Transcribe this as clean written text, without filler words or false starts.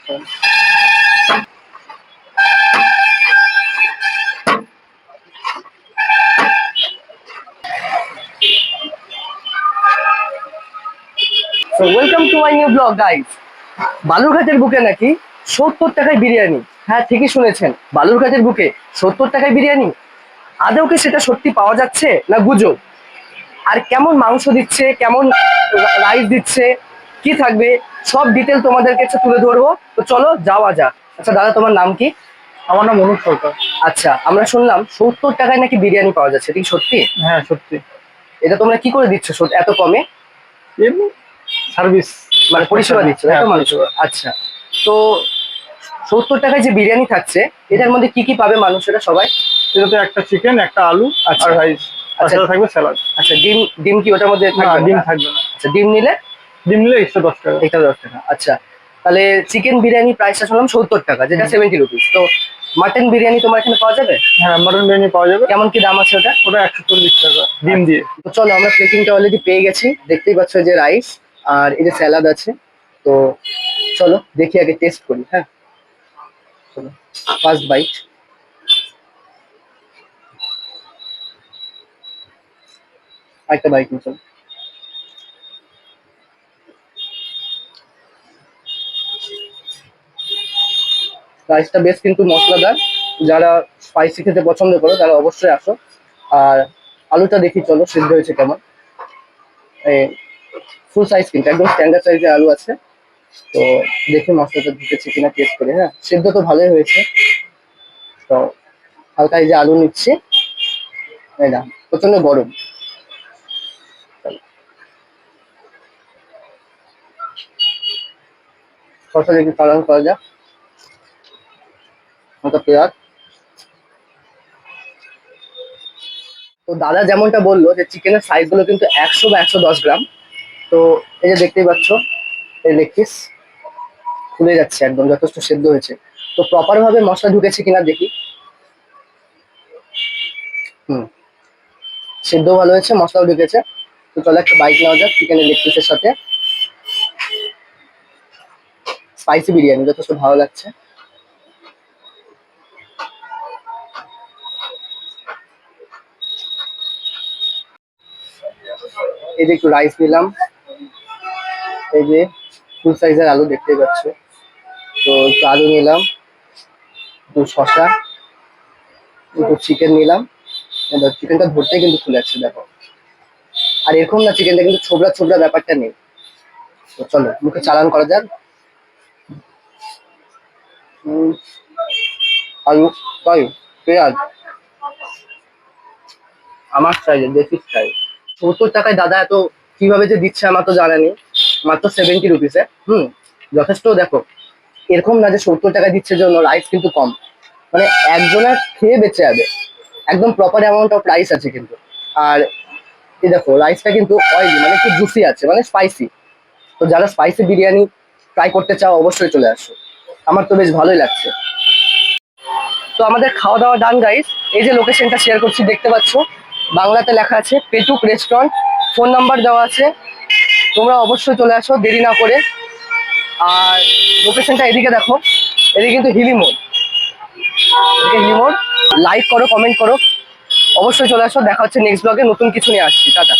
So welcome to my new vlog guys. বালুরঘাটের বুকে নাকি 70 টাকায় বিরিয়ানি। হ্যাঁ ঠিকই শুনেছেন, বালুরঘাটের বুকে 70 টাকায় বিরিয়ানি। আদৌ কি সেটা সত্যি পাওয়া যাচ্ছে না গুজব? আর কেমন মাংস দিচ্ছে, কেমন রাইস দিচ্ছে, কি থাকবে, সব ডিটেল তোমাদের কাছে তুলে ধরবো। তো চলো যাওয়া যাক। আচ্ছা দাদা, তোমার নাম কি? আমার নাম অনুপ সরকার। আচ্ছা, আমরা শুনলাম 70 টাকায় নাকি বিরিয়ানি পাওয়া যাচ্ছে, ঠিক সত্যি? হ্যাঁ সত্যি। এটা তোমরা কি করে দিচ্ছ এত কমে? এমনি সার্ভিস, মানে পরিষেবা দিচ্ছ হ্যাঁ, এত মানুষ? আচ্ছা, তো 70 টাকায় যে বিরিয়ানি থাকছে, এটার মধ্যে কি কি পাবে মানুষেরা সবাই? এটাতে একটা চিকেন, একটা আলু আচ্ছা। আর রাইস, আচ্ছা। আচ্ছা থাকবে স্যালাড। আচ্ছা, ডিম ডিম কি ওটার মধ্যে না, থাকবে? ডিম থাকবে না। আচ্ছা, ডিম নিলে এক্সট্রা 10 টাকা। এটা 10 টাকা। আচ্ছা, তাহলে চিকেন বিরিয়ানি প্রাইসটা শুনলাম 70 টাকা, যেটা 70 রুপিস। তো মাটন বিরিয়ানি তোমার এখানে পাওয়া যাবে? হ্যাঁ, মাটন বিরিয়ানি পাওয়া যাবে। কেমন কি দাম আছে ওটা? ওটা 140 টাকা ডিম দিয়ে। তো চলো, আমরা প্লেটিংটা অলরেডি পেয়ে গেছি। দেখতেই পাচ্ছ যে রাইস আর এই যে স্যালাড আছে। তো চলো দেখি, আগে টেস্ট করি। হ্যাঁ চলো, ফার্স্ট বাইট। একটা বাইট নিয়ে চলো। রাইসটা বেশ কিন্তু মশলাদার, যারা স্পাইসি খেতে পছন্দ করো তারা অবশ্যই আসো। আর আলুটা দেখি চলো সিদ্ধ হয়েছে কেমন। ফুল সাইজ কিন্তু একদম স্ট্যান্ডার্ড সাইজের আলু আছে। তো দেখি মশলাটা ঢুকেছে কিনা টেস্ট করে। হ্যাঁ, সিদ্ধ তো ভালোই হয়েছে। তো হালকা এই যে আলু নিচ্ছি, এই না প্রচন্ড গরম। শসা দেখি পালন করা যাক, হালকা পেঁয়াজ। তো দাদা যেমনটা বললো যে চিকেনের সাইজ গুলো কিন্তু 100 বা 110 গ্রাম। তো এই যে দেখতেই পাচ্ছ, এই লেগ পিস খুলে যাচ্ছে, একদম যথেষ্ট সেদ্ধ হয়েছে। তো প্রপার ভাবে মশলা ঢুকেছে কিনা দেখি। সেদ্ধ ভালো হয়েছে, মশলাও ঢুকেছে। তো চলো একটা বাইট নেওয়া যাক চিকেনের লেগ পিসের সাথে। স্পাইসি বিরিয়ানি যথেষ্ট ভালো লাগছে। এই যে একটু রাইস নিলাম, এই যে ফুল সাইজের আলু দেখতেই পাচ্ছ। তো একটু আলু নিলাম, একটু শসা, একটু চিকেন নিলাম। এবার চিকেনটা ধরতে কিন্তু খুলে যাচ্ছে দেখো। আর এরকম না, চিকেনটা কিন্তু ছোবড়া ছোবড়া ব্যাপারটা নেই। তো চলো মুখে চালান করা যাক। আলু, তাই পেঁয়াজ আমার সাইজে, দেশি স্টাইল। 70 টাকায় দাদা এত কিভাবে যে দিচ্ছে আমার তো জানা নেই। মাত্র 70 রুপিসে। যথেষ্ট। দেখো, এরকম না যে 70 টাকা দিচ্ছে জন্য রাইস কিন্তু কম। মানে একজনের খেয়ে বেঁচে যাবে, একদম প্রপার অ্যামাউন্ট অফ রাইস আছে কিন্তু। আর এই দেখো রাইসটা কিন্তু অয়েলি, মানে একটু জুসি আছে, মানে স্পাইসি। তো যারা স্পাইসি বিরিয়ানি ট্রাই করতে চাও অবশ্যই চলে আসো, আমার তো বেশ ভালোই লাগছে। তো আমাদের খাওয়া দাওয়া ডান গাইস। এই যে লোকেশনটা শেয়ার করছি দেখতে পাচ্ছ, বাংলাতে লেখা আছে পেটুক রেস্টুরেন্ট, ফোন নাম্বার দেওয়া আছে। তোমরা অবশ্যই চলে আসো দেরি না করে। আর লোকেশনটা এদিকে দেখো, এদিকে কিন্তু হিলি মোড়, এদিকে হিলি মোড়। লাইক করো, কমেন্ট করো, অবশ্যই চলে আসো। দেখা হচ্ছে নেক্সট ব্লগে, নতুন কিছু নিয়ে আসছি। টাটা।